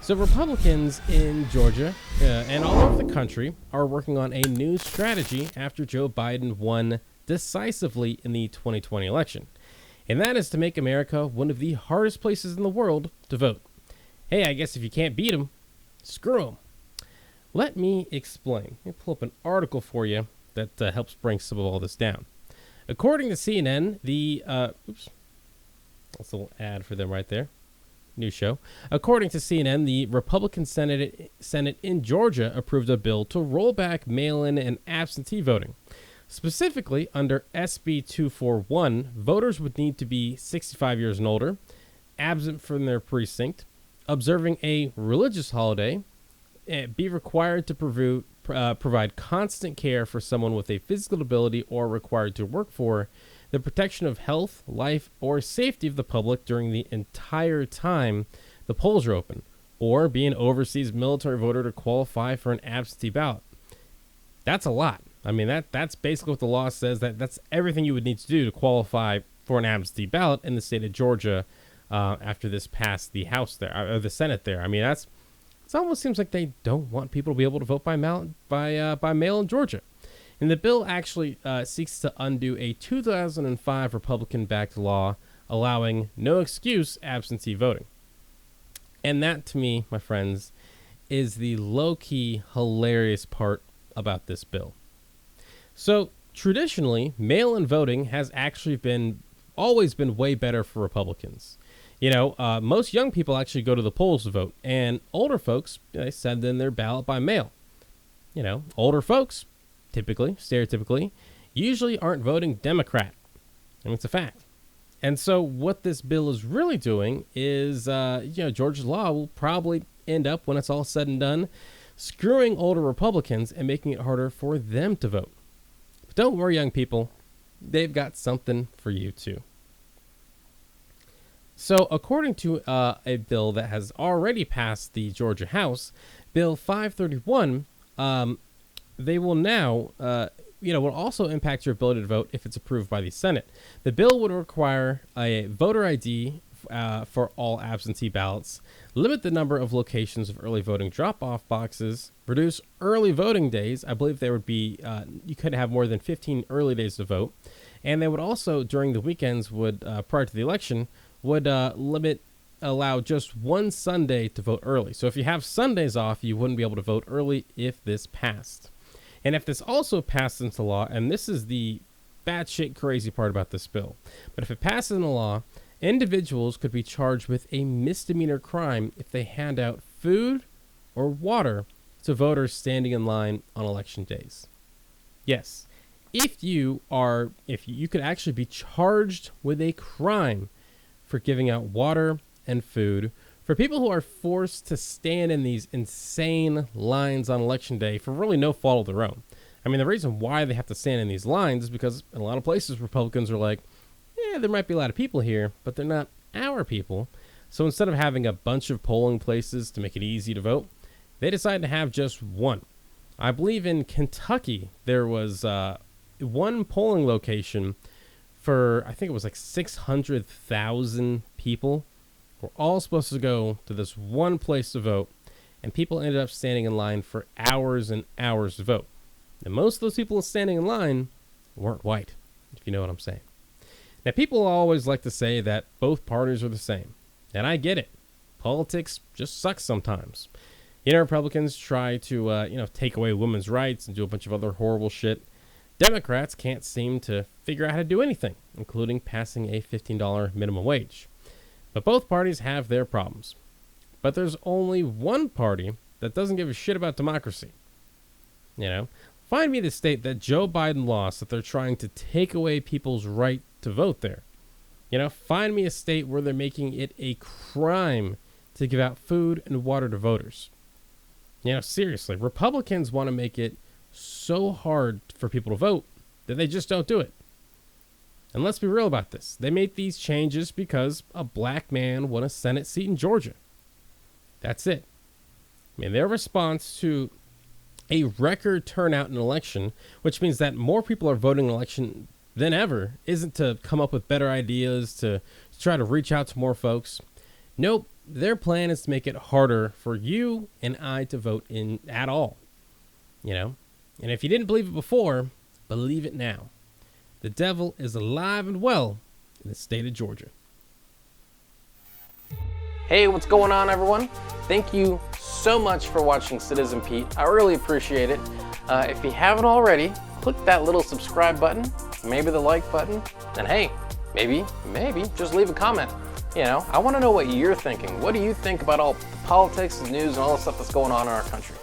So Republicans in Georgia and all over the country are working on a new strategy after Joe Biden won decisively in the 2020 election. And that is to make America one of the hardest places in the world to vote. Hey, I guess if you can't beat them, screw them. Let me explain. Let me pull up an article for you that helps bring some of all this down. According to CNN, that's a little ad for them right there. New show. According to CNN, the Republican Senate in Georgia approved a bill to roll back mail-in and absentee voting. Specifically, under SB 241, voters would need to be 65 years and older, absent from their precinct, observing a religious holiday, be required to provide constant care for someone with a physical disability, or required to work for the protection of health, life, or safety of the public during the entire time the polls are open, or be an overseas military voter to qualify for an absentee ballot. That's a lot. I mean, that's basically what the law says. That's everything you would need to do to qualify for an absentee ballot in the state of Georgia after this passed the House there, or the Senate there. I mean, it almost seems like they don't want people to be able to vote by mail in Georgia. And the bill actually seeks to undo a 2005 Republican-backed law allowing no excuse absentee voting. And that, to me, my friends, is the low-key hilarious part about this bill. So, traditionally, mail-in voting has actually always been way better for Republicans. You know, most young people actually go to the polls to vote, and older folks, they send in their ballot by mail. You know, older folks, stereotypically, usually aren't voting Democrat. I mean, it's a fact. And so what this bill is really doing is, Georgia's law will probably end up, when it's all said and done, screwing older Republicans and making it harder for them to vote. But don't worry, young people. They've got something for you, too. So according to a bill that has already passed the Georgia House, Bill 531, they will now, will also impact your ability to vote if it's approved by the Senate. The bill would require a voter ID for all absentee ballots, limit the number of locations of early voting drop-off boxes, reduce early voting days. I believe there would be, you couldn't have more than 15 early days to vote. And they would also, during the weekends, prior to the election, would allow just one Sunday to vote early. So if you have Sundays off, you wouldn't be able to vote early if this passed. And if this also passed into law, and this is the batshit crazy part about this bill, but if it passes into law, individuals could be charged with a misdemeanor crime if they hand out food or water to voters standing in line on election days. Yes, if you could actually be charged with a crime for giving out water and food for people who are forced to stand in these insane lines on election day for really no fault of their own. I mean, the reason why they have to stand in these lines is because in a lot of places, Republicans are like, yeah, there might be a lot of people here, but they're not our people. So instead of having a bunch of polling places to make it easy to vote, they decided to have just one. I believe in Kentucky, there was one polling location for, I think it was like 600,000 people. We're all supposed to go to this one place to vote, and people ended up standing in line for hours and hours to vote. And most of those people standing in line weren't white, if you know what I'm saying. Now, people always like to say that both parties are the same, and I get it. Politics just sucks sometimes. You know, Republicans try to, take away women's rights and do a bunch of other horrible shit. Democrats can't seem to figure out how to do anything, including passing a $15 minimum wage. But both parties have their problems. But there's only one party that doesn't give a shit about democracy. You know, find me the state that Joe Biden lost that they're trying to take away people's right to vote there. You know, find me a state where they're making it a crime to give out food and water to voters. You know, seriously, Republicans want to make it so hard for people to vote that they just don't do it. And let's be real about this. They made these changes because a black man won a Senate seat in Georgia. That's it. I mean, their response to a record turnout in an election, which means that more people are voting in an election than ever, isn't to come up with better ideas, to try to reach out to more folks. Nope. Their plan is to make it harder for you and I to vote in at all. And if you didn't believe it before, believe it now. The devil is alive and well in the state of Georgia. Hey, what's going on, everyone? Thank you so much for watching Citizen Pete. I really appreciate it. If you haven't already, click that little subscribe button, maybe the like button, and hey, maybe just leave a comment. I want to know what you're thinking. What do you think about all the politics and news and all the stuff that's going on in our country?